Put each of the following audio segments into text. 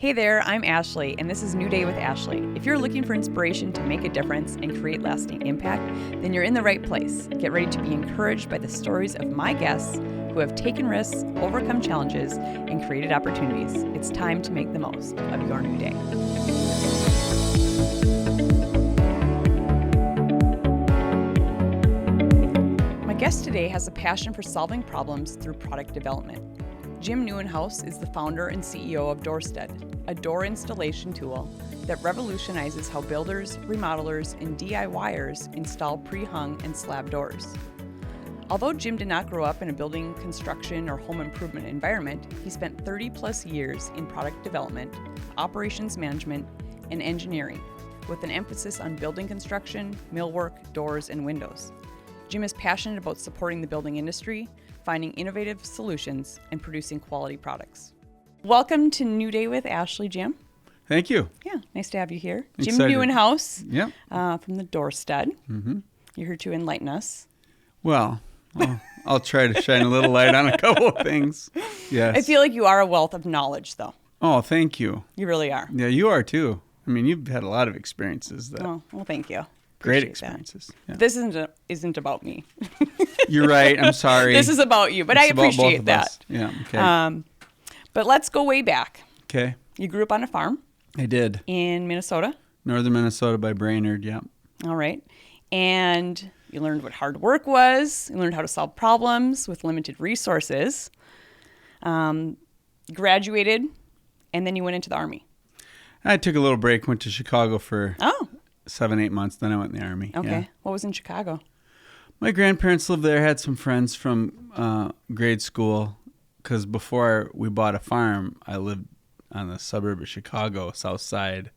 Hey there, I'm Ashley, and this is New Day with Ashley. If you're looking for inspiration to make a difference and create lasting impact, then you're in the right place. Get ready to be encouraged by the stories of my guests who have taken risks, overcome challenges, and created opportunities. It's time to make the most of your new day. My guest today has a passion for solving problems through product development. Jim Newenhouse is the founder and CEO of Doorstead, a door installation tool that revolutionizes how builders, remodelers, and DIYers install pre-hung and slab doors. Although Jim did not grow up in a building construction or home improvement environment, he spent 30 plus years in product development, operations management, and engineering, with an emphasis on building construction, millwork, doors, and windows. Jim is passionate about supporting the building industry, finding innovative solutions, and producing quality products. Welcome to New Day with Ashley, Jim. Thank you. Yeah, nice to have you here. Excited. Jim Newenhouse, Yep. from the Doorstead. Mm-hmm. You're here to enlighten us. Well, I'll try to shine a little light on a couple of things. Yes. I feel like you are a wealth of knowledge, though. Oh, thank you. You really are. Yeah, you are too. I mean, you've had a lot of experiences. Oh, well, thank you. Great Appreciate experiences. Yeah. This isn't about me. You're right. I'm sorry. This is about you, but I appreciate that. Us. Yeah. Okay. But let's go way back. Okay. You grew up on a farm. I did. In Minnesota. Northern Minnesota by Brainerd. Yeah. All right. And you learned what hard work was. You learned how to solve problems with limited resources. Graduated, and then you went into the Army. I took a little break, went to Chicago for 7-8 months. Then I went in the Army. Okay. Yeah. What was in Chicago? My grandparents lived there. Had some friends from grade school. Because before we bought a farm, I lived on the suburb of Chicago, South Side,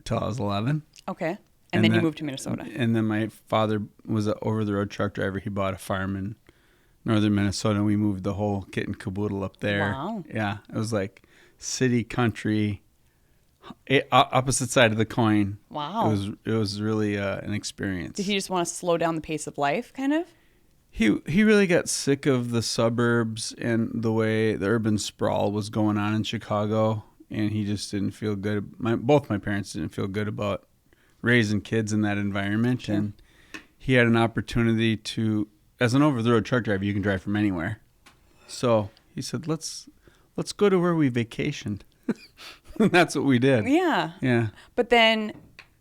till I was 11. Okay. And then you moved to Minnesota. And then my father was an over-the-road truck driver. He bought a farm in northern Minnesota, and we moved the whole kit and caboodle up there. Wow. Yeah. It was like city, country, opposite side of the coin. Wow. It was really an experience. Did he just want to slow down the pace of life, kind of? He really got sick of the suburbs and the way the urban sprawl was going on in Chicago, and he just didn't feel good. Both my parents didn't feel good about raising kids in that environment. Sure. And he had an opportunity to, as an over-the-road truck driver, you can drive from anywhere. So he said, let's go to where we vacationed. And that's what we did. Yeah. Yeah. But then,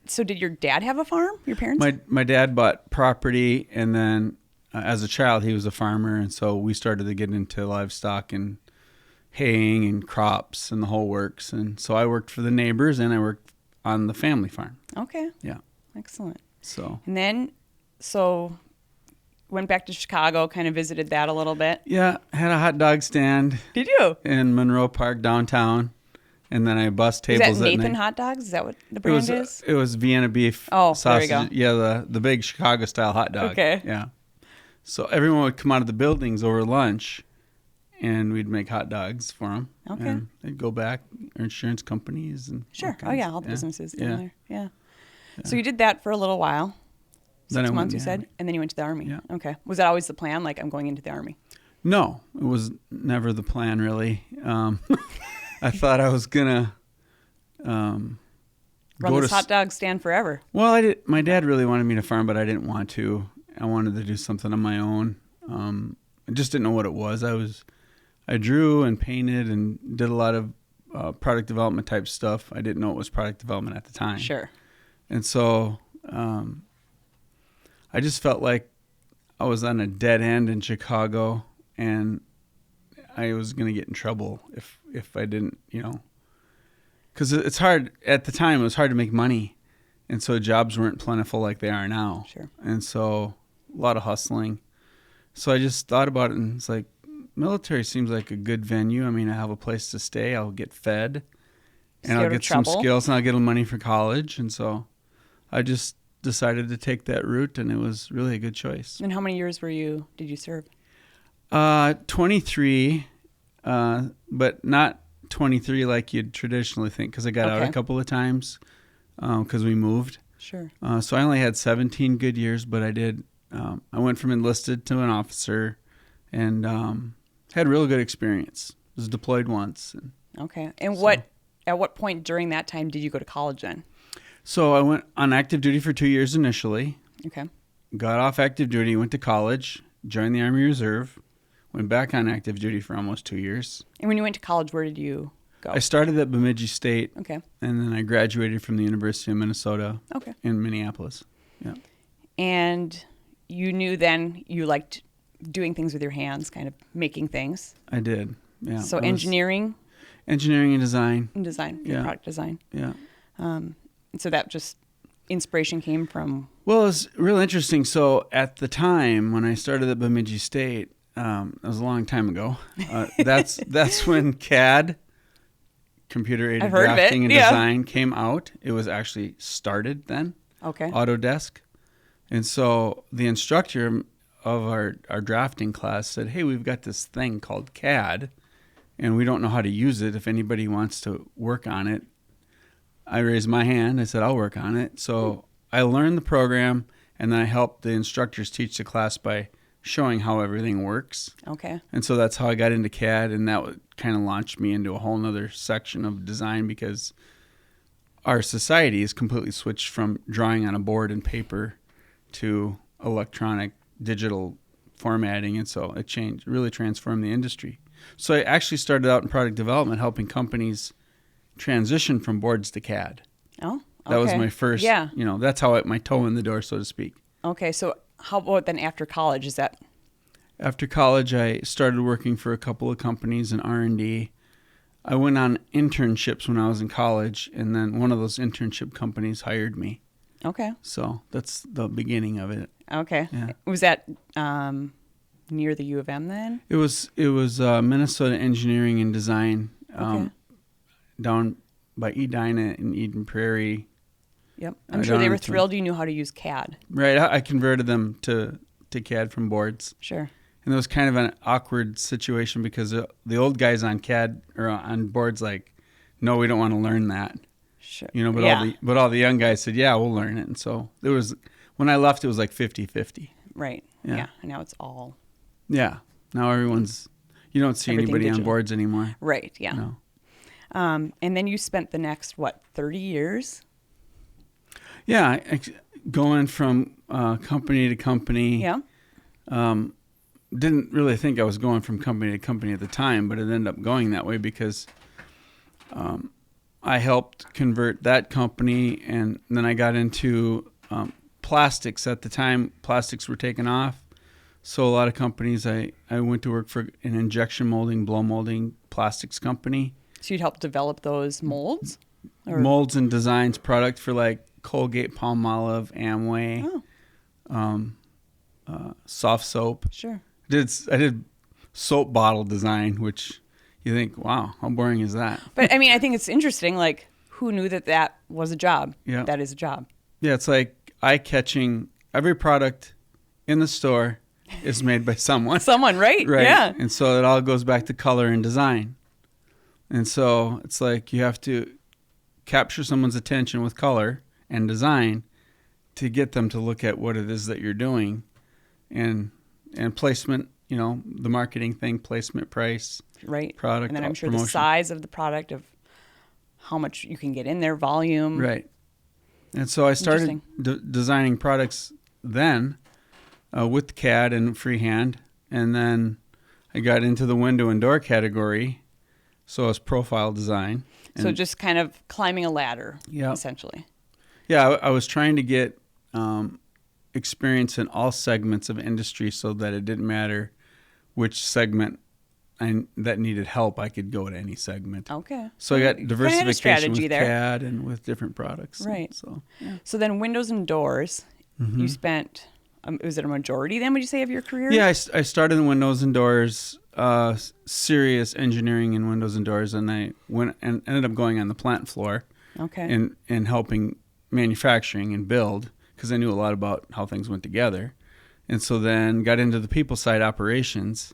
so did your dad have a farm, your parents? My dad bought property, and then as a child, he was a farmer, and so we started to get into livestock and haying and crops and the whole works. And so I worked for the neighbors, and I worked on the family farm. Okay. Yeah. Excellent. And then, went back to Chicago, kind of visited that a little bit. Yeah, had a hot dog stand. Did you? In Monroe Park downtown, and then I bussed tables. Is that Nathan Hot Dogs? Is that what the brand is? It was Vienna beef sausage. There you go. Yeah, the big Chicago style hot dog. Okay. Yeah. So everyone would come out of the buildings over lunch, and we'd make hot dogs for them. Okay. And they'd go back, our insurance companies and sure. All the businesses down there. Yeah. So you did that for a little while. 6 months, you said, and then you went to the Army. Yeah. Okay. Was that always the plan? Like, I'm going into the Army? No, it was never the plan, really. I thought I was gonna run this hot dog stand forever. Well, my dad really wanted me to farm, but I didn't want to. I wanted to do something on my own. I just didn't know what it was. I drew and painted and did a lot of product development type stuff. I didn't know it was product development at the time. Sure. And so I just felt like I was on a dead end in Chicago, and I was going to get in trouble if I didn't, because it's hard at the time. It was hard to make money, and so jobs weren't plentiful like they are now. Sure. And so a lot of hustling. So I just thought about it, and it's like, military seems like a good venue. I mean, I have a place to stay. I'll get fed, and I'll get some skills, and I'll get money for college. And so I just decided to take that route, and it was really a good choice. And how many years did you serve? 23, but not 23 like you'd traditionally think, because I got out a couple of times because we moved. Sure. So I only had 17 good years, but I went from enlisted to an officer, and had a real good experience. Was deployed once. Okay. And what at what point during that time did you go to college then? So I went on active duty for 2 years initially, Okay. got off active duty, went to college, joined the Army Reserve, went back on active duty for almost 2 years. And when you went to college, where did you go? I started at Bemidji State, Okay. and then I graduated from the University of Minnesota Okay. in Minneapolis. Yeah. And you knew then you liked doing things with your hands, kind of making things. I did. Yeah. So I was engineering and design. and design, Yeah. product design. Yeah. So that just inspiration came from. Well, it's real interesting. So at the time when I started at Bemidji State, it was a long time ago. That's when CAD, computer aided I've heard of it, drafting and yeah. design, came out. It was actually started then. Okay. Autodesk. And so the instructor of our drafting class said, "Hey, we've got this thing called CAD, and we don't know how to use it. If anybody wants to work on it." I raised my hand. I said, "I'll work on it." So I learned the program, and then I helped the instructors teach the class by showing how everything works. Okay. And so that's how I got into CAD, and that kind of launched me into a whole nother section of design, because our society is completely switched from drawing on a board and paper to electronic digital formatting. And so it really transformed the industry. So I actually started out in product development, helping companies transition from boards to CAD. Oh, okay. That was my first, Yeah. That's how my toe in the door, so to speak. Okay. So how about then after college? Is that? After college, I started working for a couple of companies in R&D. I went on internships when I was in college, and then one of those internship companies hired me. Okay. So that's the beginning of it. Okay. Yeah. Was that near the U of M then? It was Minnesota Engineering and Design, Okay. down by Edina in Eden Prairie. Yep. I'm sure they down were into- thrilled you knew how to use CAD. Right. I converted them to CAD from boards. Sure. And it was kind of an awkward situation, because the old guys on CAD or on boards like, "No, we don't want to learn that." Sure. But yeah. all the young guys said, "Yeah, we'll learn it." And so there was, when I left, it was like 50-50. Right. Yeah. Yeah. And now it's all. Yeah. Now you don't see Everything anybody on digital. boards anymore. Right. Yeah. No. And then you spent the next, 30 years? Yeah. Going from company to company. Yeah. Didn't really think I was going from company to company at the time, but it ended up going that way because I helped convert that company, and then I got into plastics. At the time, plastics were taking off, so a lot of companies, I went to work for an injection molding, blow molding plastics company. So you'd help develop those molds? Or- Molds and designs, product for like Colgate, Palmolive, Amway, soft soap. Sure. I did soap bottle design, which you think, wow, how boring is that? But I mean, I think it's interesting. Like, who knew that was a job? Yeah. That is a job. Yeah, it's like eye-catching. Every product in the store is made by someone. Someone, right? Right. Yeah. And so it all goes back to color and design. And so it's like you have to capture someone's attention with color and design to get them to look at what it is that you're doing. And placement, the marketing thing, placement, price, Right. product, And then I'm sure promotion. the size of the product, of how much you can get in there, volume. Right. And so I started designing products then with CAD and freehand. And then I got into the window and door category. So it's profile design. So just kind of climbing a ladder, Yeah. essentially. Yeah, I was trying to get experience in all segments of industry, so that it didn't matter which segment that needed help. I could go to any segment. Okay. So I got You kinda had a diversification strategy with there. CAD and with different products. Right. So yeah. So then windows and doors, you spent, was it a majority then, would you say, of your career? Yeah, I started in windows and doors, serious engineering in windows and doors, and I went and ended up going on the plant floor Okay. and helping manufacturing and build, because I knew a lot about how things went together. And so then got into the people side operations,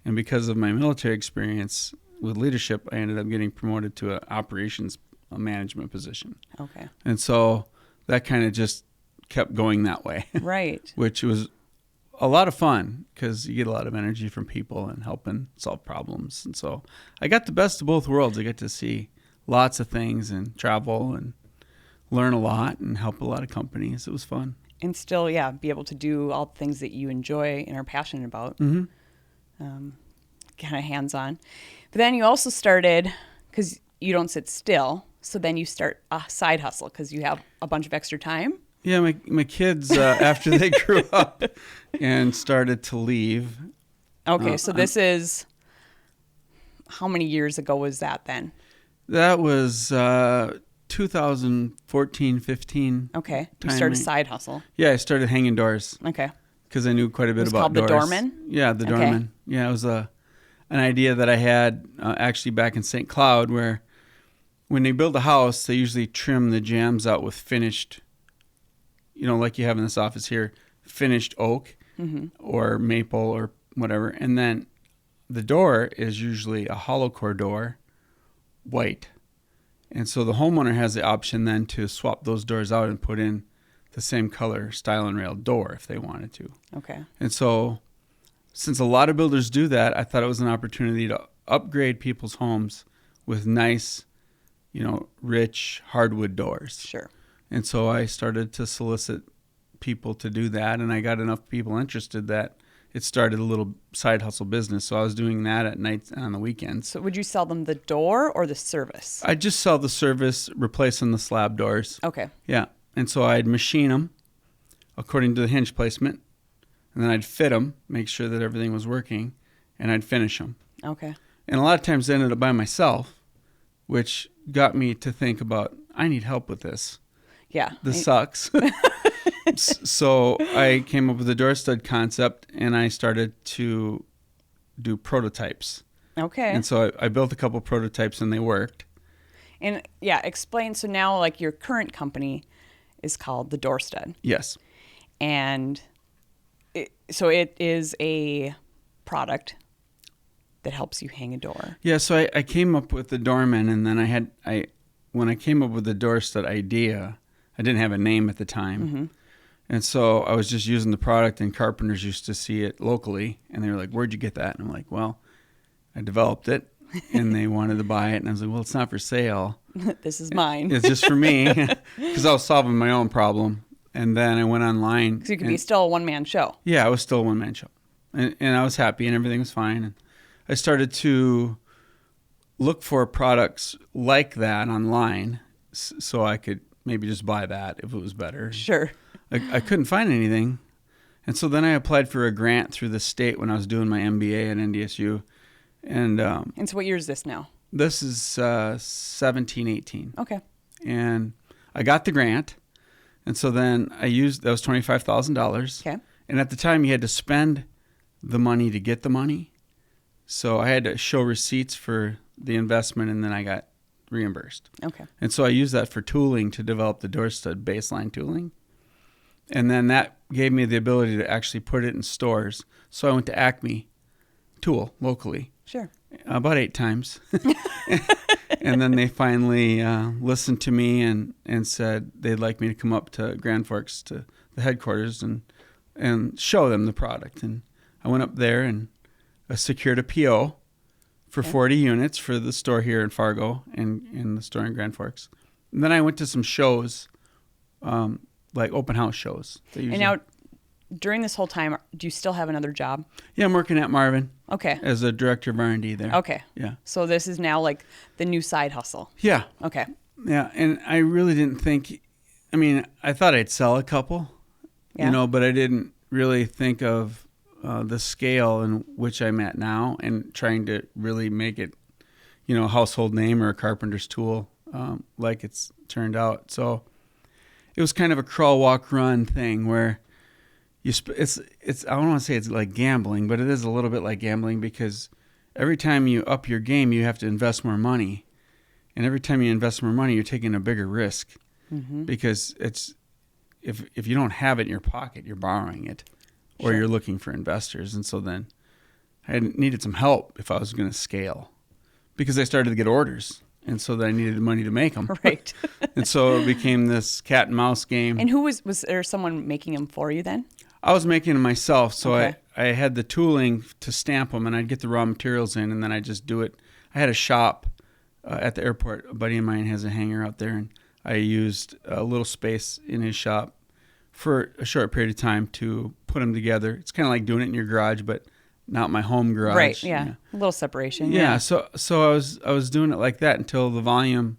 and because of my military experience with leadership, I ended up getting promoted to an operations management position. Okay. And so that kind of just kept going that way. Right. Which was a lot of fun, because you get a lot of energy from people and helping solve problems. And so I got the best of both worlds. I get to see lots of things and travel and learn a lot and help a lot of companies. It was fun. And still, be able to do all the things that you enjoy and are passionate about. Mm-hmm. Kind of hands-on. But then you also started, because you don't sit still, so then you start a side hustle because you have a bunch of extra time. Yeah, my kids, after they grew up and started to leave. Okay, so this is, how many years ago was that then? That was 2014, 15. Okay, you started a side hustle. Yeah, I started hanging doors. Okay. Because I knew quite a bit about doors. It was called the Doorman? Yeah, the Okay. Doorman. Yeah, it was an idea that I had actually back in St. Cloud, where when they build a house, they usually trim the jambs out with finished, like you have in this office here, finished oak or maple or whatever. And then the door is usually a hollow core door, white. And so the homeowner has the option then to swap those doors out and put in the same color style and rail door if they wanted to. Okay. And so since a lot of builders do that, I thought it was an opportunity to upgrade people's homes with nice, rich hardwood doors. Sure. And so I started to solicit people to do that, and I got enough people interested that it started a little side hustle business. So I was doing that at nights and on the weekends. So would you sell them the door or the service? I just sell the service, replacing the slab doors. Okay. Yeah. And so I'd machine them according to the hinge placement, and then I'd fit them, make sure that everything was working, and I'd finish them. Okay. And a lot of times I ended up by myself, which got me to think about, I need help with this. Yeah. This sucks. So I came up with the door stud concept, and I started to do prototypes. Okay. And so I built a couple prototypes, and they worked. And explain. So now, like, your current company is called the Door Stud. Yes. And so it is a product that helps you hang a door. Yeah, so I came up with the Doorman, and then when I came up with the door stud idea, I didn't have a name at the time. Mm-hmm. And so I was just using the product, and carpenters used to see it locally, and they were like, "Where'd you get that?" And I'm like, "Well, I developed it," and they wanted to buy it, and I was like, "Well, it's not for sale. This is mine. It's just for me," because I was solving my own problem. And then I went online. So you could be still a one-man show. Yeah, I was still a one-man show, and I was happy, and everything was fine. And I started to look for products like that online, so I could maybe just buy that if it was better. Sure. I couldn't find anything. And so then I applied for a grant through the state when I was doing my MBA at NDSU. And so what year is this now? This is 17, 18. Okay. And I got the grant. And so then that was $25,000. Okay. And at the time you had to spend the money to get the money. So I had to show receipts for the investment, and then I got reimbursed. Okay. And so I used that for tooling to develop the door stud baseline tooling. And then that gave me the ability to actually put it in stores. So I went to Acme Tool locally. Sure. About 8 times. And then they finally listened to me and said they'd like me to come up to Grand Forks to the headquarters and show them the product. And I went up there and secured a PO for 40 units for the store here in Fargo and in the store in Grand Forks. And then I went to some shows, like open house shows. And now, during this whole time, do you still have another job? Yeah, I'm working at Marvin. Okay. As a director of R&D there. Okay. Yeah. So this is now like the new side hustle. Yeah. Okay. Yeah, and I really didn't think, I thought I'd sell a couple, but I didn't really think of the scale in which I'm at now and trying to really make it, a household name or a carpenter's tool like it's turned out. So it was kind of a crawl, walk, run thing where it's I don't want to say it's like gambling, but it is a little bit like gambling because every time you up your game, you have to invest more money. And every time you invest more money, you're taking a bigger risk because it's if you don't have it in your pocket, you're borrowing it or you're looking for investors. And so then I needed some help if I was going to scale because I started to get orders. And so then I needed the money to make them. Right. And so it became this cat and mouse game. And who was there someone making them for you then? I was making them myself. So Okay. I had the tooling to stamp them and I'd get the raw materials in and then I'd just do it. I had a shop at the airport. A buddy of mine has a hangar out there, and I used a little space in his shop for a short period of time to put them together. It's kind of like doing it in your garage, but not my home garage. Right. Yeah. A little separation. Yeah. So I was doing it like that until the volume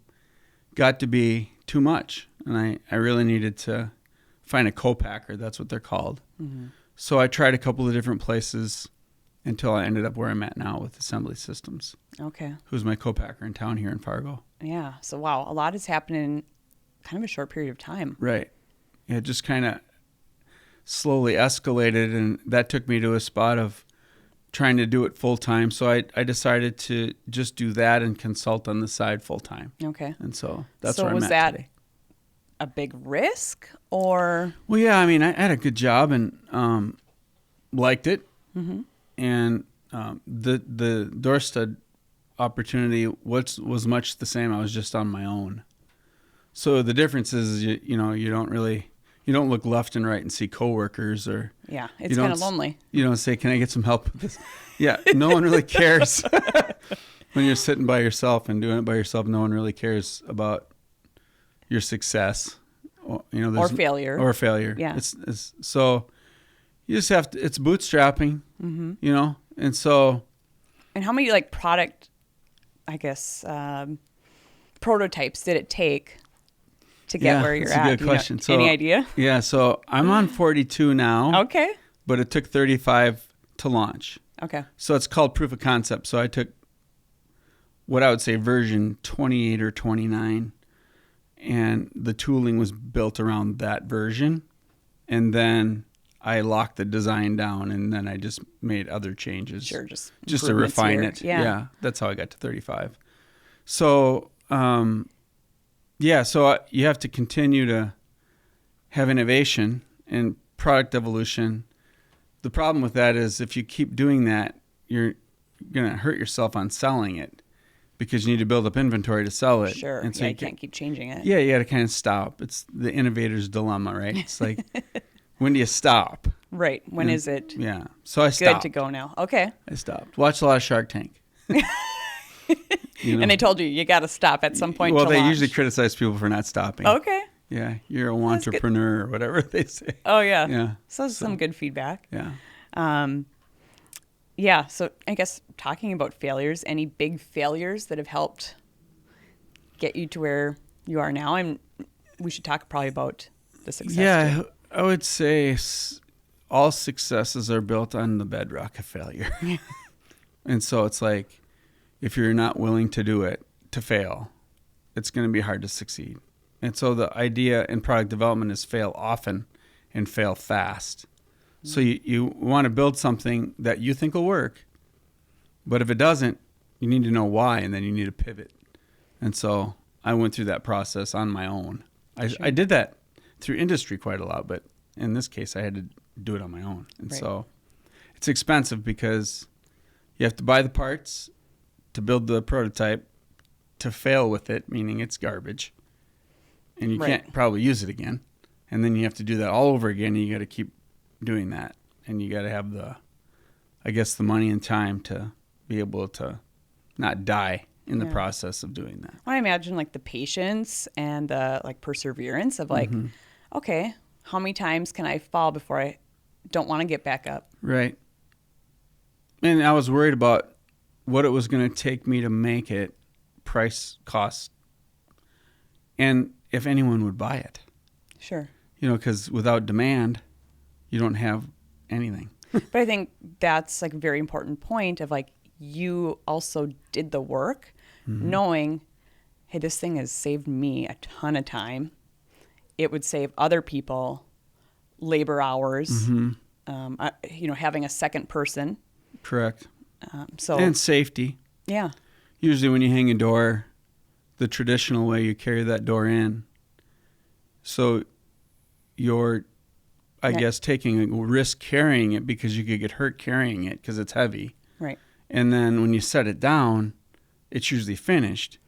got to be too much, and I really needed to find a co-packer. That's what they're called. Mm-hmm. So I tried a couple of different places until I ended up where I'm at now with Assembly Systems. Okay. Who's my co-packer in town here in Fargo. Yeah. So, wow, a lot has happened in kind of a short period of time. Right. It just kind of slowly escalated, and that took me to a spot of trying to do it full time. So I decided to just do that and consult on the side full time. Okay. And so that's where I'm was at that today. A big risk or? Well, yeah, I mean, I had a good job and liked it. Mm-hmm. And the door stud opportunity was much the same. I was just on my own. So the difference is, you don't look left and right and see coworkers or yeah, it's kind of lonely. You don't say, "Can I get some help with this?" Yeah, no one really cares when you're sitting by yourself and doing it by yourself. No one really cares about your success, or failure. Or failure. Yeah. It's so you just have to. It's bootstrapping, mm-hmm. And so. And how many product, I guess, prototypes did it take to get where you're at? That's a good question. So, any idea? Yeah, so I'm on 42 now. Okay. But it took 35 to launch. Okay. So it's called proof of concept. So I took what I would say version 28 or 29, and the tooling was built around that version. And then I locked the design down, and then I just made other changes. Sure, just to refine it. Yeah, that's how I got to 35. So, so you have to continue to have innovation and product evolution. The problem with that is if you keep doing that, you're going to hurt yourself on selling it because you need to build up inventory to sell it. Sure, and so you can't keep changing it. Yeah, you got to kind of stop. It's the innovator's dilemma, right? It's like, when do you stop? Right. When is it? Yeah. So I stopped. Good to go now. Okay. I stopped. Watched a lot of Shark Tank. And they told you got to stop at some point. Well, they launch. usually criticize people for not stopping. Okay. Yeah, you're a entrepreneur or whatever they say. Oh yeah. Yeah. So some good feedback. Yeah. Yeah. So I guess talking about failures, any big failures that have helped get you to where you are now? We should talk probably about the success. Yeah, too. I would say all successes are built on the bedrock of failure. And so it's like, if you're not willing to do it, to fail, it's going to be hard to succeed. And so the idea in product development is fail often and fail fast. Mm-hmm. So you want to build something that you think will work, but if it doesn't, you need to know why, and then you need to pivot. And so I went through that process on my own. I did that through industry quite a lot, but in this case, I had to do it on my own. And so it's expensive because you have to buy the parts to build the prototype, to fail with it, meaning it's garbage, and you can't probably use it again. And then you have to do that all over again, and you got to keep doing that. And you got to have the money and time to be able to not die in the process of doing that. I imagine the patience and the perseverance of okay, how many times can I fall before I don't want to get back up? Right. And I was worried about what it was going to take me to make it, price, cost, and if anyone would buy it. Sure. Because without demand, you don't have anything. But I think that's a very important point of you also did the work, knowing, hey, this thing has saved me a ton of time. It would save other people labor hours, having a second person. Correct. So and safety. Yeah. Usually when you hang a door, the traditional way you carry that door in. So you're, I guess, taking a risk carrying it because you could get hurt carrying it because it's heavy. Right. And then when you set it down, it's usually finished.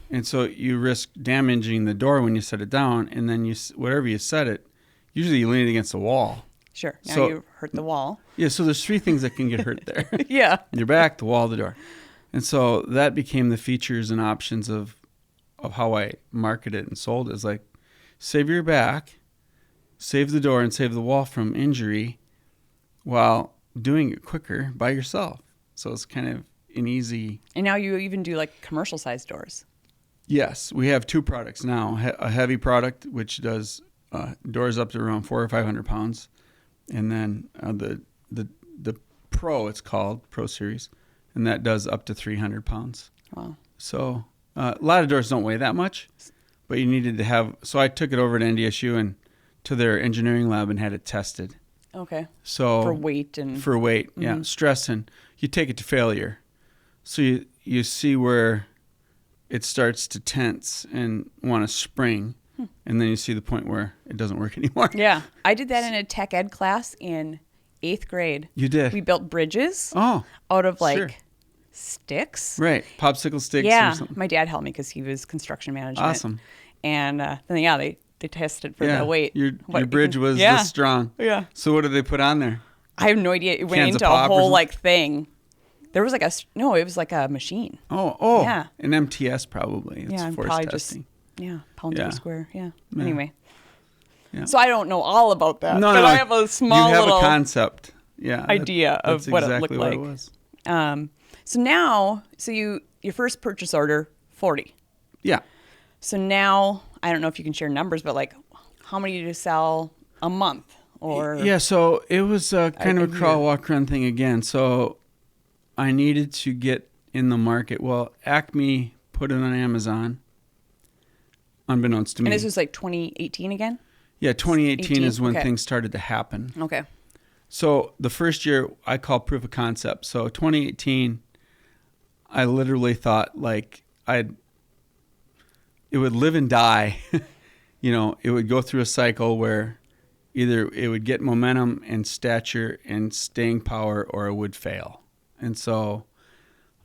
And so you risk damaging the door when you set it down, and then wherever you set it, usually you lean it against the wall. Sure. Now you hurt the wall. Yeah, so there's three things that can get hurt there. Yeah. Your back, the wall, the door. And so that became the features and options of how I marketed and sold it. It's like, save your back, save the door, and save the wall from injury while doing it quicker by yourself. So it's kind of an easy... And now you even do like commercial size doors. Yes, we have two products now. A heavy product, which does doors up to around 400 or 500 pounds. And then the Pro, it's called, Pro Series, and that does up to 300 pounds. Wow. So a lot of doors don't weigh that much, but you needed to have... So I took it over to NDSU and to their engineering lab and had it tested. Okay. So for weight, yeah, stress, and you take it to failure. So you see where it starts to tense and want to spring, and then you see the point where it doesn't work anymore. Yeah. I did that in a tech ed class in 8th grade. You did? We built bridges out of like sure. sticks. Right. Popsicle sticks Yeah. or something. My dad helped me because he was construction management. Awesome. And then, they tested for the weight. Your bridge was this strong. Yeah. So what did they put on there? I have no idea. It went Cans into of a pop or whole something? like thing. There was like it was like a machine. Oh. Yeah. An MTS probably. It's Yeah, force probably testing. pounds Yeah. per square. Yeah. Yeah. Anyway. Yeah. So I don't know all about that. No, but I have a small you have little a concept. Yeah. idea of that's what exactly it what looked it like. was. So now, your first purchase order, 40. Yeah. So now, I don't know if you can share numbers, but like, how many did you sell a month? Or Yeah, so it was kind of a crawl, year? walk, run thing again. So I needed to get in the market. Well, Acme put it on Amazon, unbeknownst to me. And this was like 2018 again? Yeah, 2018 is when okay. things started to happen. Okay. So the first year I call proof of concept. So 2018, I literally thought like it would live and die. It would go through a cycle where either it would get momentum and stature and staying power, or it would fail. And so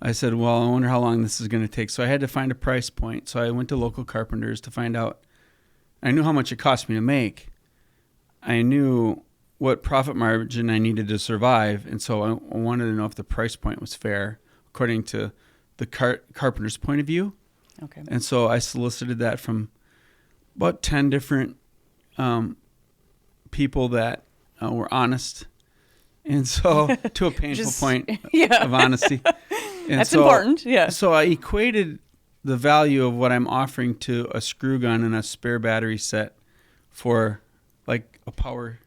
I said, well, I wonder how long this is going to take. So I had to find a price point. So I went to local carpenters to find out. I knew how much it cost me to make. I knew what profit margin I needed to survive. And so I wanted to know if the price point was fair according to the carpenter's point of view. Okay. And so I solicited that from about 10 different people that were honest. And so to a painful point of honesty. And that's important. Yeah. So I equated the value of what I'm offering to a screw gun and a spare battery set for like a power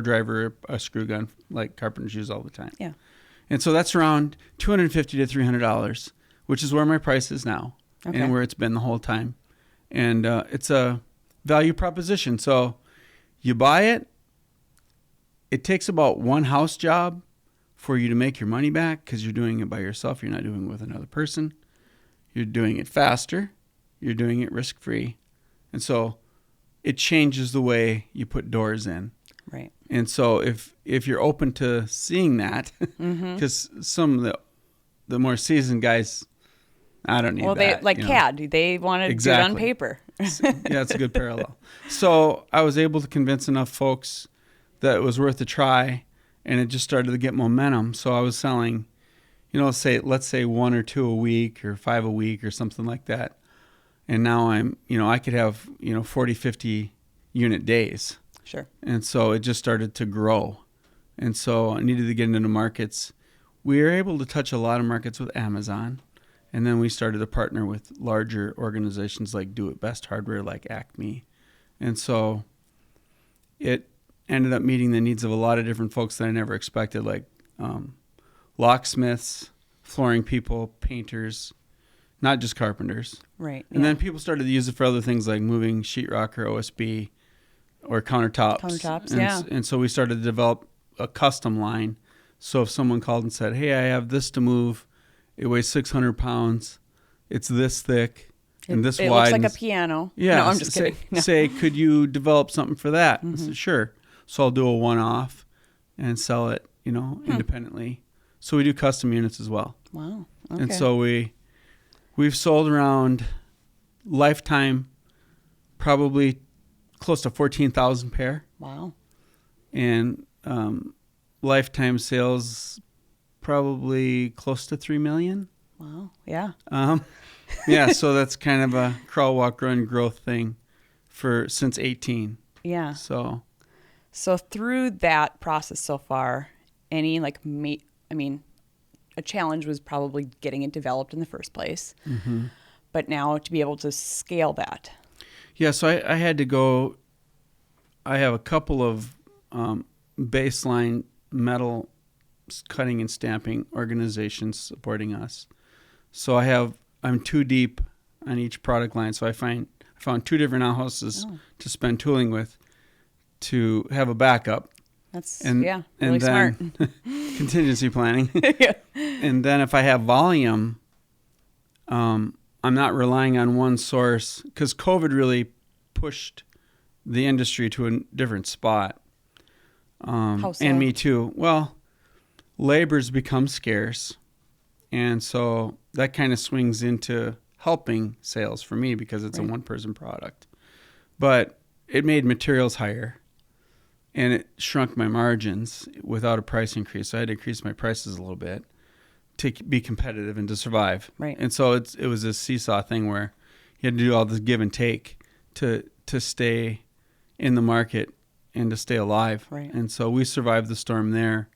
driver, a screw gun like carpenters use all the time. Yeah. And so that's around $250 to $300, which is where my price is now and where it's been the whole time. And it's a value proposition. So you buy it. It takes about one house job for you to make your money back because you're doing it by yourself. You're not doing it with another person. You're doing it faster. You're doing it risk-free. And so it changes the way you put doors in. Right. And so if you're open to seeing that, because some of the more seasoned guys, I don't need that. Well, they like CAD. They want to do it on paper. Yeah, it's a good parallel. So I was able to convince enough folks that it was worth a try, and it just started to get momentum. So I was selling, let's say 1 or 2 a week or 5 a week or something like that. And now I could have, 40, 50 unit days. Sure. And so it just started to grow. And so I needed to get into markets. We were able to touch a lot of markets with Amazon. And then we started to partner with larger organizations like Do It Best Hardware, like Acme. And so it ended up meeting the needs of a lot of different folks that I never expected, like locksmiths, flooring people, painters, not just carpenters. Right. And then people started to use it for other things like moving sheetrock or OSB or countertops. And so we started to develop a custom line. So if someone called and said, hey, I have this to move, it weighs 600 pounds, it's this thick and this wide. It looks like a piano. Yeah. No, I'm just kidding. No. Say, could you develop something for that? I said, sure. So I'll do a one-off and sell it, independently. So we do custom units as well. Wow. Okay. And so we've sold around lifetime probably close to 14,000 pair. Wow. And lifetime sales probably close to 3 million. Wow. Yeah. Yeah, so that's kind of a crawl, walk, run growth thing since 18. Yeah. So through that process so far, any like a challenge was probably getting it developed in the first place. Mm-hmm. But now to be able to scale that. Yeah, so I had to go. I have a couple of baseline metal cutting and stamping organizations supporting us. So I'm too deep on each product line. So I found 2 different outhouses to spend tooling with to have a backup. That's really smart. Contingency planning. Yeah. And then if I have volume, I'm not relying on one source, because COVID really pushed the industry to a different spot. How so? And me too. Well, labor's become scarce. And so that kind of swings into helping sales for me because it's a one-person product. But it made materials higher, and it shrunk my margins without a price increase. So I had to increase my prices a little bit to be competitive and to survive. Right. And so it was a seesaw thing where you had to do all this give and take to stay in the market and to stay alive. Right. And so we survived the storm there.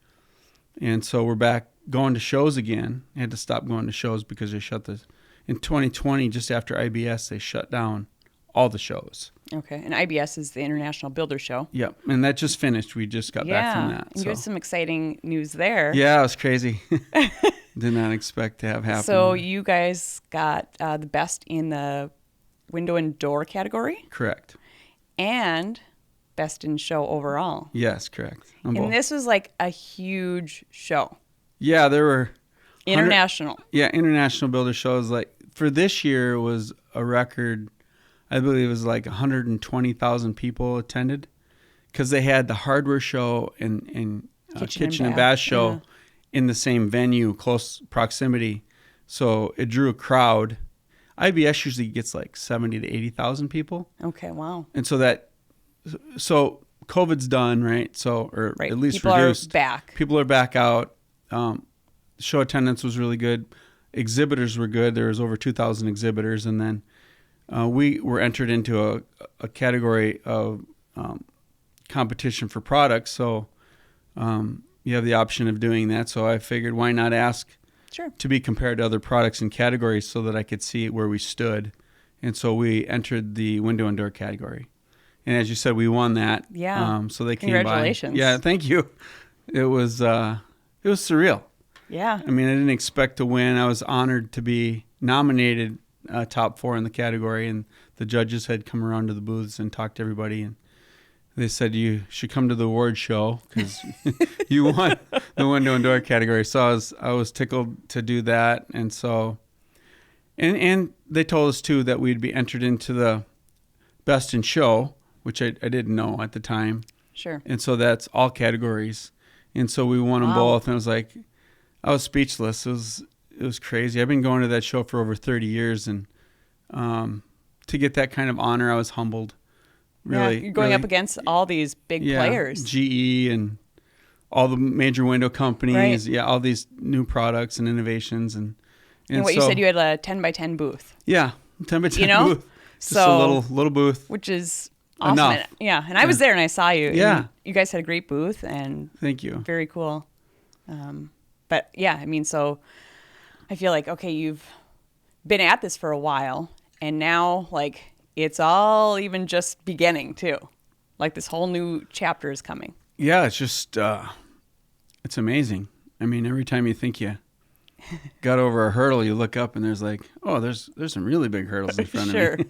And so we're back going to shows again. I had to stop going to shows because they shut in 2020, just after IBS, they shut down all the shows. Okay. And IBS is the International Builder Show. Yep. And that just finished. We just got back from that. And you had some exciting news there. Yeah, it was crazy. Did not expect to have happen. So you guys got the best in the window and door category. Correct. And best in show overall. Yes, correct. And this was like a huge show. Yeah, there were international. Yeah, international builder shows. Like for this year was a record. I believe it was like 120,000 people attended, because they had the hardware show and kitchen and bath show in the same venue, close proximity. So it drew a crowd. IBS usually gets like 70 to 80,000 people. Okay, wow. And so COVID's done, right? So, or at least people reduced. People are back. People are back out. Show attendance was really good. Exhibitors were good. There was over 2,000 exhibitors. And then we were entered into a category of competition for products. So you have the option of doing that. So I figured, why not ask to be compared to other products and categories so that I could see where we stood. And so we entered the window and door category. And as you said, we won that. Yeah. So they came by. Congratulations. Yeah, thank you. It was surreal. Yeah. I mean, I didn't expect to win. I was honored to be nominated top 4 in the category, and the judges had come around to the booths and talked to everybody, and they said you should come to the award show because you won the window and door category. So I was tickled to do that, and so and they told us too that we'd be entered into the best in show, which I didn't know at the time. Sure. And so that's all categories, and so we won them both, and I was speechless. It was crazy. I've been going to that show for over 30 years, and to get that kind of honor, I was humbled. Really, you're going up against all these big players. GE and all the major window companies. Right. Yeah, all these new products and innovations. And what you said, you had a 10 by 10 booth. Yeah, 10 by 10 booth. Just a little booth. Which is awesome. Enough. And I was there and I saw you. Yeah. You guys had a great booth, and thank you. Very cool. But yeah, I mean, so I feel like, okay, you've been at this for a while, and now like it's all even just beginning too. Like this whole new chapter is coming. Yeah, it's just, it's amazing. I mean, every time you think you got over a hurdle, you look up and there's like, oh, there's some really big hurdles in front of me.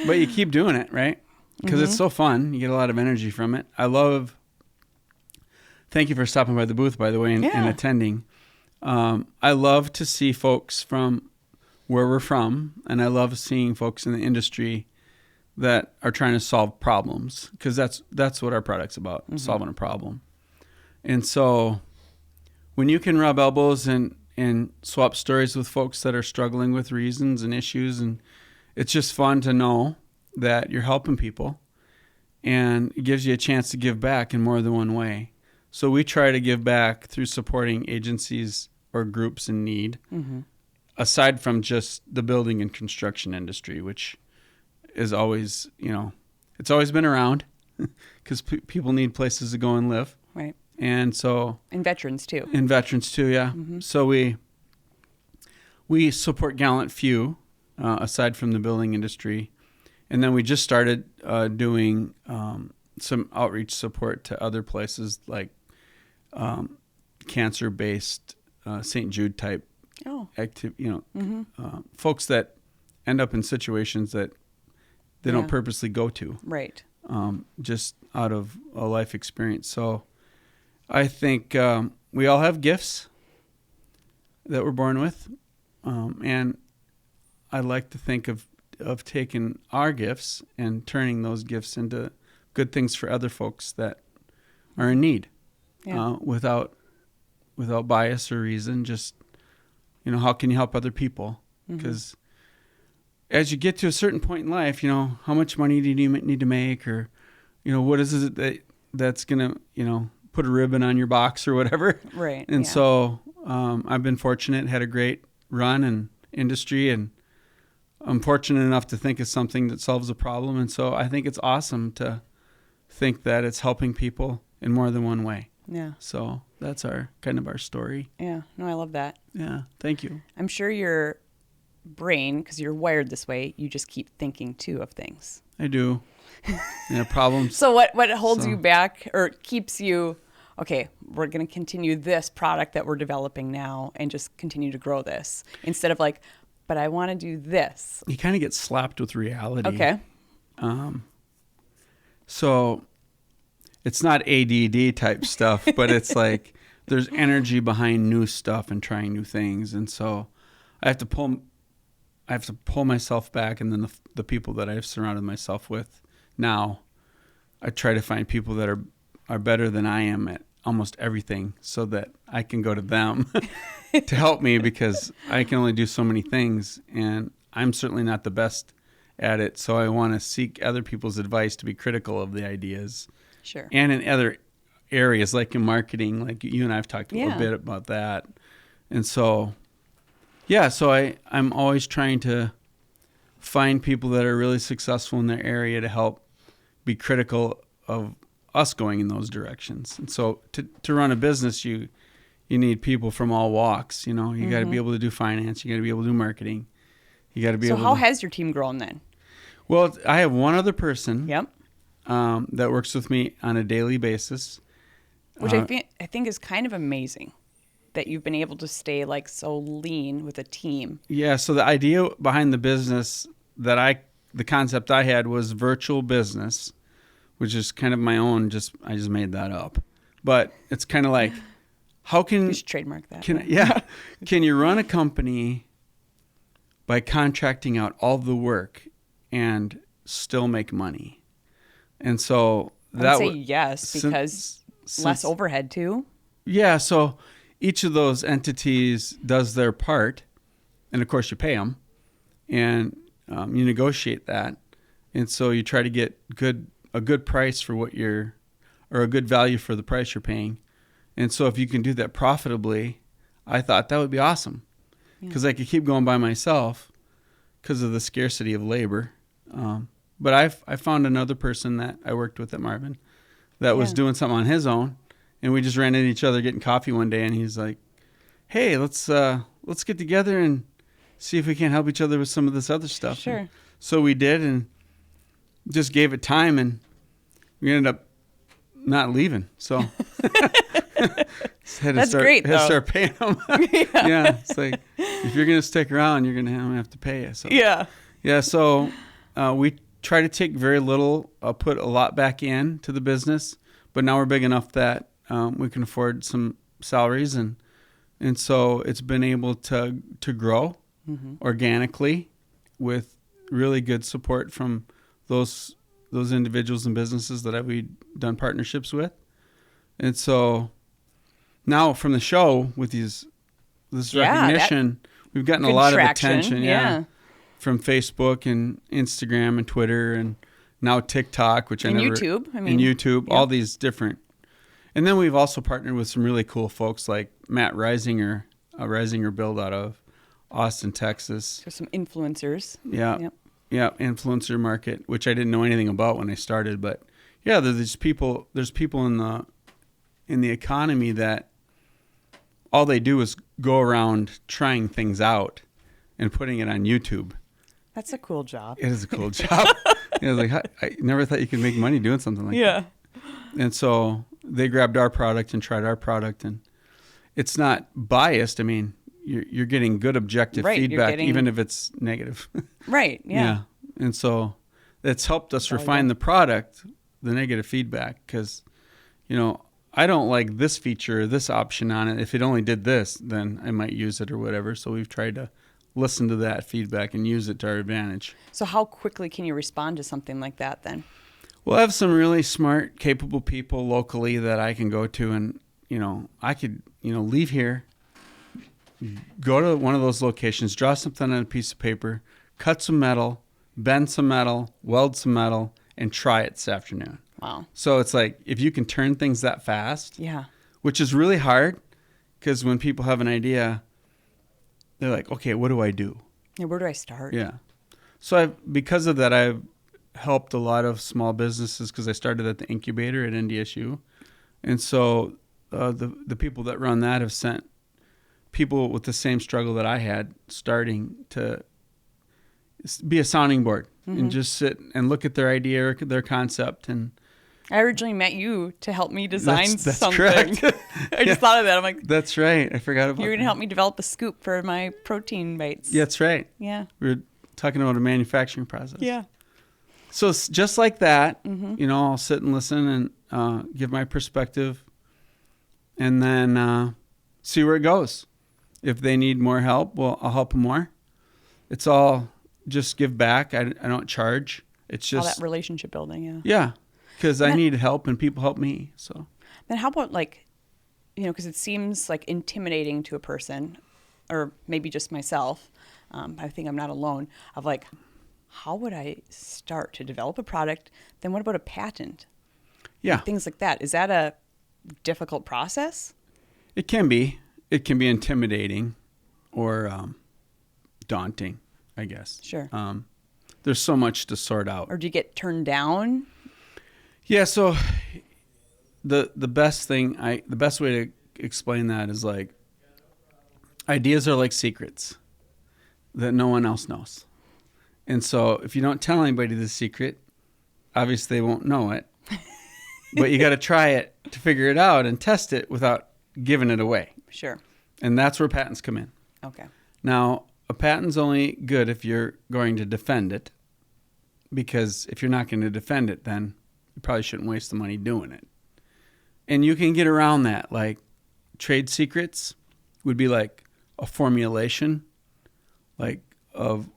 But you keep doing it, right? Because it's so fun. You get a lot of energy from it. Thank you for stopping by the booth, by the way, and attending. I love to see folks from where we're from, and I love seeing folks in the industry that are trying to solve problems, because that's what our product's about, solving a problem. And so when you can rub elbows and swap stories with folks that are struggling with reasons and issues, and it's just fun to know that you're helping people, and it gives you a chance to give back in more than one way. So we try to give back through supporting agencies or groups in need, aside from just the building and construction industry, which is always, it's always been around because people need places to go and live. Right. And so... And veterans, too. And veterans, too, yeah. So we support Gallant Few, aside from the building industry. And then we just started doing some outreach support to other places like cancer-based St. Jude type folks that end up in situations that they don't purposely go to. Right. Just out of a life experience. So I think we all have gifts that we're born with. And I like to think of taking our gifts and turning those gifts into good things for other folks that are in need, without bias or reason. Just, how can you help other people? Because as you get to a certain point in life, how much money do you need to make, or, what is it that's going to, put a ribbon on your box or whatever. Right. And so I've been fortunate, had a great run in industry, and I'm fortunate enough to think of something that solves a problem. And so I think it's awesome to think that it's helping people in more than one way. Yeah. So that's our story. Yeah. No, I love that. Yeah. Thank you. I'm sure your brain, because you're wired this way, you just keep thinking too of things. I do. Yeah. Problems. So what holds you back or keeps you, okay, we're going to continue this product that we're developing now and just continue to grow this instead of like, but I want to do this. You kind of get slapped with reality. Okay. So it's not ADD type stuff, but it's like there's energy behind new stuff and trying new things. And so I have to pull myself back, and then the people that I've surrounded myself with now, I try to find people that are better than I am at almost everything so that I can go to them to help me, because I can only do so many things, and I'm certainly not the best at it. So I want to seek other people's advice to be critical of the ideas. Sure. And in other areas, like in marketing, like you and I have talked a bit about that. And so, so I'm always trying to find people that are really successful in their area to help be critical of us going in those directions. And so to run a business, you need people from all walks. You got to be able to do finance. You got to be able to do marketing. You got to be able. So how has your team grown then? Well, I have one other person. Yep. That works with me on a daily basis. Which I think is kind of amazing that you've been able to stay like so lean with a team. Yeah. So the idea behind the business the concept I had was virtual business, which is kind of my own. I just made that up, but it's kind of like, how can you should trademark that? Can you run a company by contracting out all the work and still make money? And so I would say yes, because less overhead too. Yeah. So each of those entities does their part, and of course you pay them, and you negotiate that, and so you try to get a good price for or a good value for the price you're paying. And so if you can do that profitably, I thought that would be awesome, because I could keep going by myself because of the scarcity of labor. But I found another person that I worked with at Marvin that was doing something on his own, and we just ran into each other getting coffee one day, and he's like, "Hey, let's get together and see if we can't help each other with some of this other stuff." Sure. And so we did, and just gave it time, and we ended up not leaving. So that's great, though. Had to start paying them. Yeah. It's like, if you're going to stick around, you're going to have to pay us. So, yeah. So we try to take very little, put a lot back in to the business, but now we're big enough that we can afford some salaries, and so it's been able to grow organically with really good support from those individuals and businesses that we've done partnerships with. And so now from the show with this recognition, we've gotten a lot of attention. From Facebook and Instagram and Twitter and now TikTok, which YouTube. YouTube, all these different. And then we've also partnered with some really cool folks like Matt Reisinger, a Reisinger build out of Austin, Texas. So some influencers. Yeah. Yep. Yeah. Influencer market, which I didn't know anything about when I started. But yeah, there's people in the economy that all they do is go around trying things out and putting it on YouTube. That's a cool job. It is a cool job. I was like, I never thought you could make money doing something like that. Yeah. And so they grabbed our product and tried our product, and it's not biased. I mean, you're getting good objective feedback, even if it's negative. Right. Yeah. And so it's helped us refine the product, the negative feedback, because, I don't like this feature or this option on it. If it only did this, then I might use it or whatever. So we've tried to listen to that feedback and use it to our advantage. So how quickly can you respond to something like that then? Well, I have some really smart, capable people locally that I can go to, and, I could, leave here, go to one of those locations, draw something on a piece of paper, cut some metal, bend some metal, weld some metal, and try it this afternoon. Wow. So it's like, if you can turn things that fast, Yeah. which is really hard, because when people have an idea, they're like, okay, what do I do? Yeah, where do I start? Yeah. So because of that, I've helped a lot of small businesses because I started at the incubator at NDSU. And so the people that run that have sent people with the same struggle that I had starting to be a sounding board and just sit and look at their idea or their concept. And I originally met you to help me design that's something. correct. I just thought of that. I'm like, that's right. I forgot about you're going to help me develop a scoop for my protein bites. Yeah, that's right. Yeah. We were talking about a manufacturing process. Yeah. So just like that, I'll sit and listen and give my perspective and then see where it goes. If they need more help, well, I'll help them more. It's all just give back. I don't charge. It's just all that relationship building. Yeah. Yeah. Because I need help and people help me. So then how about because it seems like intimidating to a person or maybe just myself. I think I'm not alone of like, how would I start to develop a product? Then what about a patent? Yeah. And things like that. Is that a difficult process? It can be. It can be intimidating or daunting, I guess. Sure. There's so much to sort out. Or do you get turned down? Yeah, so the best way to explain that is like ideas are like secrets that no one else knows. And so if you don't tell anybody the secret, obviously they won't know it. But you got to try it to figure it out and test it without giving it away. Sure. And that's where patents come in. Okay. Now, a patent's only good if you're going to defend it, because if you're not going to defend it, then you probably shouldn't waste the money doing it. And you can get around that. Like trade secrets would be like a formulation, like of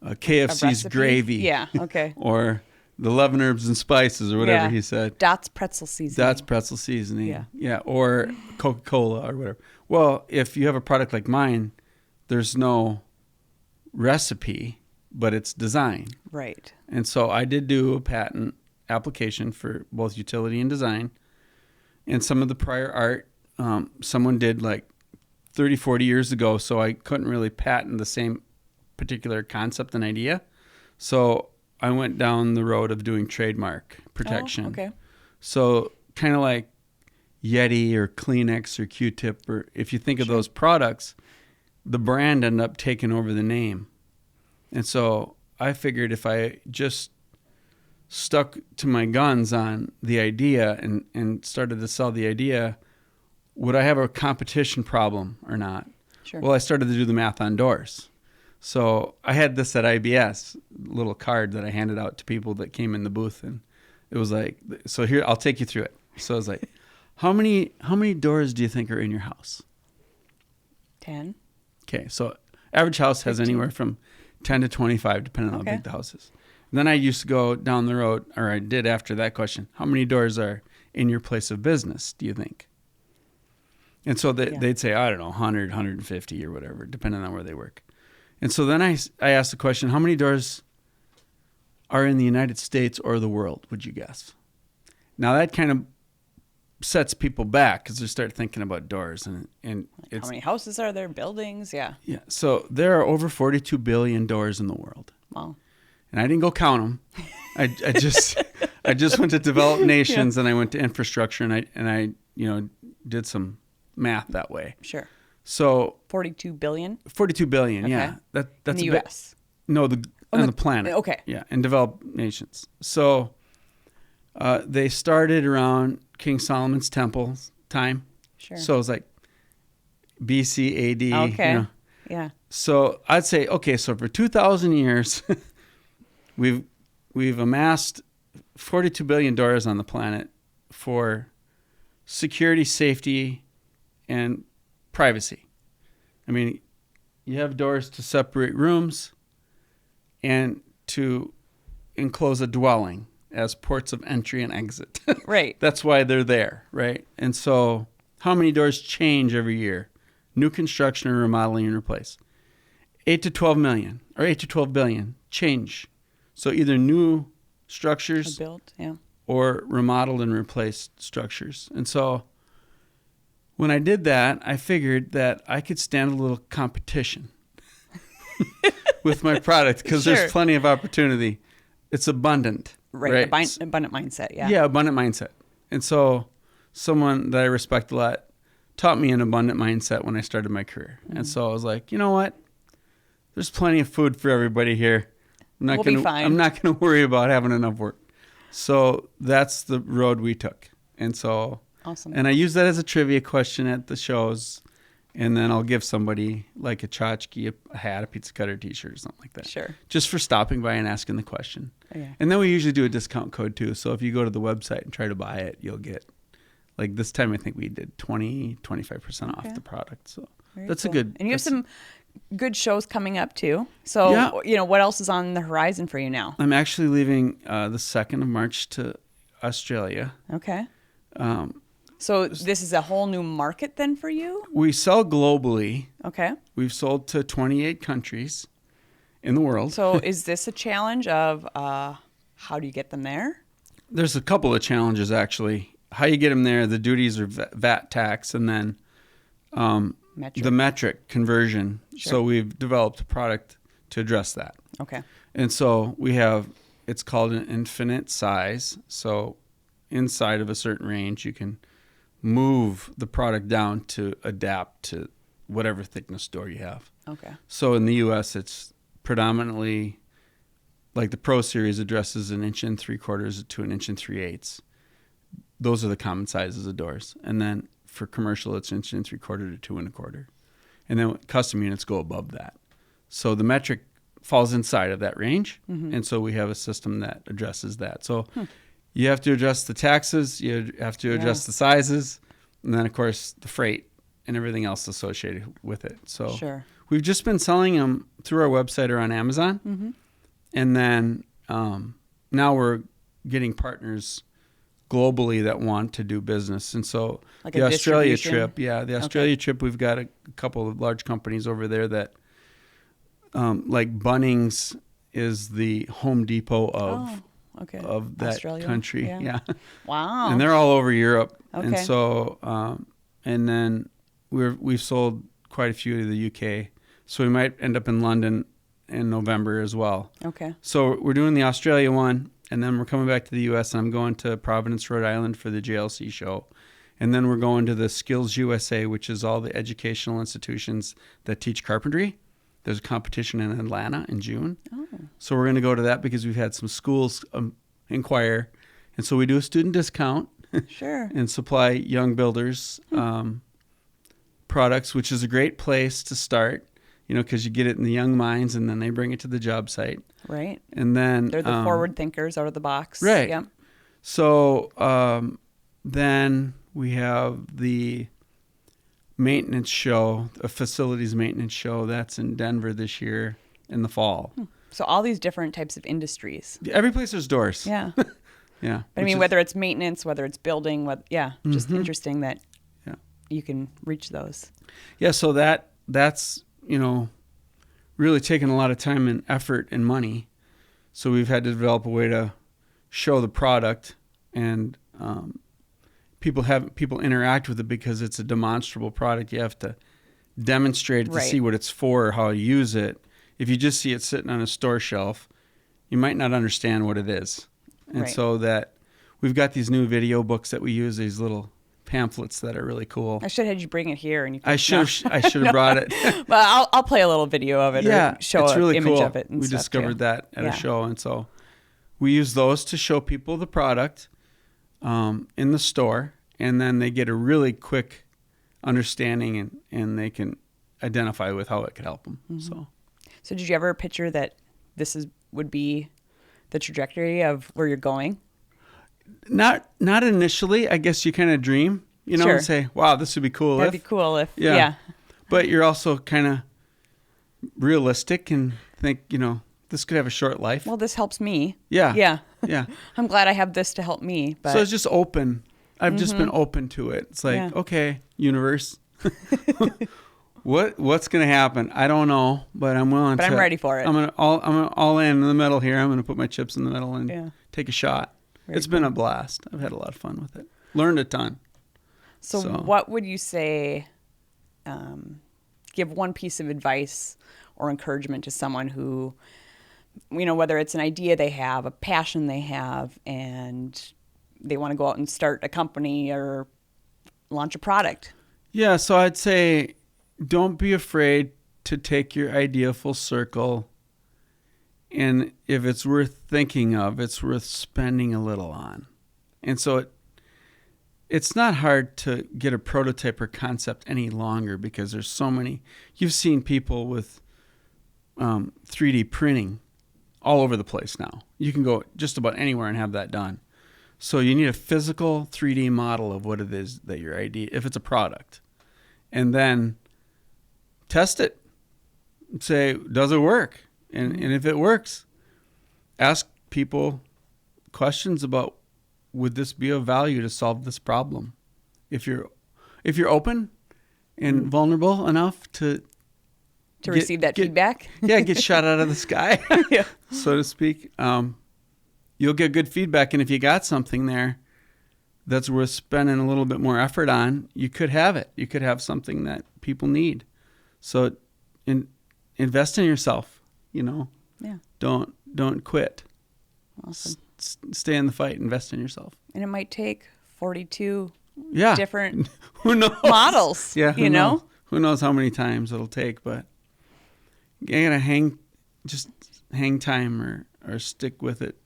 KFC's gravy. Yeah, okay. Or the 11 herbs and spices or whatever he said. That's pretzel seasoning. That's pretzel seasoning. Yeah. Yeah. Or Coca-Cola or whatever. Well, if you have a product like mine, there's no recipe, but it's design. Right. And so I did do a patent application for both utility and design. And some of the prior art, someone did like 30, 40 years ago, so I couldn't really patent the same particular concept and idea. So I went down the road of doing trademark protection. Oh, okay. So kind of like Yeti or Kleenex or Q-Tip, or if you think of those products, the brand ended up taking over the name. And so I figured if I just stuck to my guns on the idea and started to sell the idea, would I have a competition problem or not? Sure. Well, I started to do the math on doors. So I had this at IBS, little card that I handed out to people that came in the booth, and it was like, so here, I'll take you through it. So I was like, how many doors do you think are in your house? 10. Okay, so average house has 15. anywhere from 10 to 25, depending on how big the house is. And then I used to go down the road, or I did after that question, how many doors are in your place of business, do you think? And so they'd say, I don't know, 100, 150 or whatever, depending on where they work. And so then I asked the question, how many doors are in the United States or the world, would you guess? Now that kind of sets people back because they start thinking about doors and Like it's how many houses are there? Buildings? Yeah. yeah. So there are over 42 billion doors in the world, Wow. and I didn't go count them. I just went to developed nations and I went to infrastructure and I did some math that way. Sure. So 42 billion 42 billion. Okay. Yeah, that's in the a bit- U.S. No, on the planet. Okay. Yeah, in developed nations. So they started around King Solomon's temple time. Sure. So it was like BC AD. Okay. Yeah. So I'd say, okay, so for 2,000 years, we've amassed 42 billion doors on the planet for security, safety, and privacy. I mean, you have doors to separate rooms and to enclose a dwelling as ports of entry and exit. Right. That's why they're there, right? And so how many doors change every year? New construction or remodeling and replace. 8 to 12 million or 8 to 12 billion change. So either new structures Built. Yeah. or remodeled and replaced structures. And so when I did that, I figured that I could stand a little competition with my product because Sure. there's plenty of opportunity. It's abundant. Right. Abundant mindset. Yeah. Yeah, abundant mindset. And so someone that I respect a lot taught me an abundant mindset when I started my career. And so I was like, you know what? There's plenty of food for everybody here. We'll be fine. I'm not going to worry about having enough work. So that's the road we took. And so, Awesome. and I use that as a trivia question at the shows. And then I'll give somebody like a tchotchke, a hat, a pizza cutter, t-shirt or something like that. Sure. Just for stopping by and asking the question. Okay. And then we usually do a discount code too. So if you go to the website and try to buy it, you'll get, like this time I think we did 25% off the product. So Very that's cool. a good. And you have that's- some good shows coming up too. So, Yeah. what else is on the horizon for you now? I'm actually leaving the 2nd of March to Australia. Okay. So this is a whole new market then for you? We sell globally. Okay. We've sold to 28 countries in the world. So is this a challenge of how do you get them there? There's a couple of challenges actually. How you get them there, the duties are VAT tax, and then the metric conversion. Sure. So we've developed a product to address that. Okay. And so it's called an infinite size. So inside of a certain range, you can move the product down to adapt to whatever thickness door you have. Okay. So in the U.S., it's predominantly like the Pro Series addresses 1 3/4 to 1 3/8. Those are the common sizes of doors. And then for commercial, it's 1 3/4 to 2 1/4. And then custom units go above that. So the metric falls inside of that range. Mm-hmm. And so we have a system that addresses that. So you have to address the taxes, you have to address the sizes, and then, of course, the freight and everything else associated with it. So Sure. we've just been selling them through our website or on Amazon. Mm-hmm. And then now we're getting partners globally that want to do business. And so Like the a Australia distribution? trip, the Australia trip, we've got a couple of large companies over there that, like Bunnings is the Home Depot of that Australia? country. Yeah. Yeah. Wow. And they're all over Europe. Okay. And so, and then we've sold quite a few to the UK. So we might end up in London in November as well. Okay. So we're doing the Australia one, and then we're coming back to the U.S., and I'm going to Providence, Rhode Island for the JLC show. And then we're going to the Skills USA, which is all the educational institutions that teach carpentry. There's a competition in Atlanta in June. Oh. So we're going to go to that because we've had some schools inquire. And so we do a student discount Sure. and supply young builders products, which is a great place to start, because you get it in the young minds and then they bring it to the job site. Right. And then They're the forward thinkers out of the box. Right. Yep. So then we have the maintenance show, a facilities maintenance show that's in Denver this year in the fall. So all these different types of industries. Every place there's doors. Yeah. Yeah. But I mean, whether it's maintenance, whether it's building, just interesting that Yeah. you can reach those. Yeah. So that's, really taken a lot of time and effort and money. So we've had to develop a way to show the product, and people interact with it because it's a demonstrable product. You have to demonstrate it to see what it's for or how to use it. If you just see it sitting on a store shelf, you might not understand what it is. And so that we've got these new video books that we use, these little pamphlets that are really cool. I should have had you bring it here, and I should have brought it. But I'll play a little video of it. Yeah, or show it's really an image cool. of it. And we stuff discovered too. that at a show, and so we use those to show people the product in the store, and then they get a really quick understanding, and they can identify with how it could help them. Mm-hmm. So did you ever picture that would be the trajectory of where you're going? Not initially. I guess you kind of dream, and say, "Wow, this would be cool." That'd be cool if, yeah. But you're also kind of realistic and think, this could have a short life. Well, this helps me. Yeah. I'm glad I have this to help me. But so it's just open. I've just been open to it. It's like, okay, universe, what's going to happen? I don't know, but I'm willing. But I'm ready for it. I'm all in the middle here. I'm going to put my chips in the middle and take a shot. It's been a blast. I've had a lot of fun with it. Learned a ton. So what would you say, give one piece of advice or encouragement to someone who, whether it's an idea they have, a passion they have, and they want to go out and start a company or launch a product? Yeah, so I'd say don't be afraid to take your idea full circle. And if it's worth thinking of, it's worth spending a little on. And so it's not hard to get a prototype or concept any longer because there's so many. You've seen people with 3D printing all over the place now. You can go just about anywhere and have that done. So you need a physical 3D model of what it is that your idea, if it's a product. And then test it. Say, does it work? And if it works, ask people questions about, would this be of value to solve this problem? If you're open and vulnerable enough to receive that feedback, get shot out of the sky, so to speak, you'll get good feedback. And if you got something there that's worth spending a little bit more effort on, you could have it. You could have something that people need. So invest in yourself. Don't quit. Awesome. Stay in the fight. Invest in yourself. And it might take 42 different who knows models. Yeah, who knows how many times it'll take, but you gotta hang time or stick with it.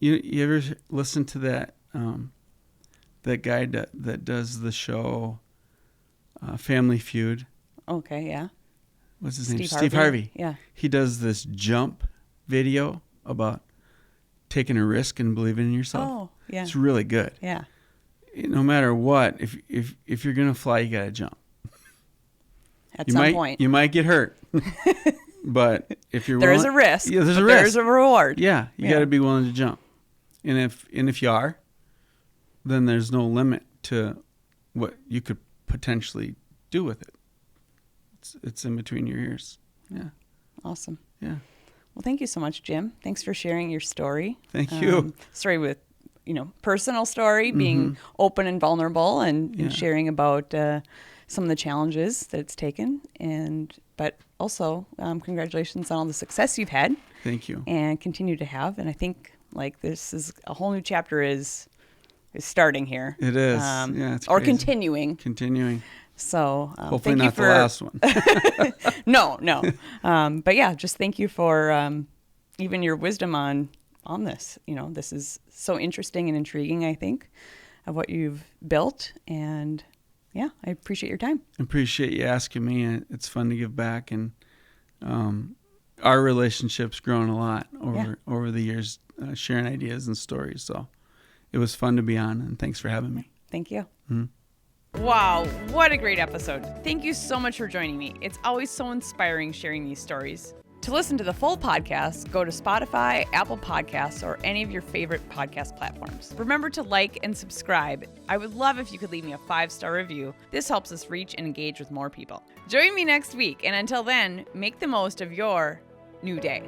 You ever listen to that guy that does the show Family Feud? Okay, yeah. What's his name? Steve Harvey. Yeah. He does this jump video about taking a risk and believing in yourself. Oh, yeah. It's really good. Yeah. No matter what, if you're gonna fly, you gotta jump. At some point, you might get hurt, but if you're there's a risk. Yeah, there's a risk. There's a reward. Yeah, you gotta be willing to jump. And if you are, then there's no limit to what you could potentially do with it. It's in between your ears. Yeah. Awesome. Yeah. Well, thank you so much, Jim. Thanks for sharing your story. Thank you. Story with, personal story, being open and vulnerable and sharing about some of the challenges that it's taken. But also, congratulations on all the success you've had. Thank you. And continue to have. And I think this is a whole new chapter is starting here. It is. It's or crazy. Continuing. So hopefully thank not you for the last one. No. But yeah, just thank you for even your wisdom on this. This is so interesting and intriguing, I think, of what you've built. And yeah, I appreciate your time. I appreciate you asking me. It's fun to give back. And our relationship's grown a lot over the years, sharing ideas and stories. So it was fun to be on. And thanks for having me. Thank you. Mm-hmm. Wow, what a great episode. Thank you so much for joining me. It's always so inspiring sharing these stories. To listen to the full podcast, go to Spotify, Apple Podcasts, or any of your favorite podcast platforms. Remember to like and subscribe. I would love if you could leave me a 5-star review. This helps us reach and engage with more people. Join me next week, and until then, make the most of your new day.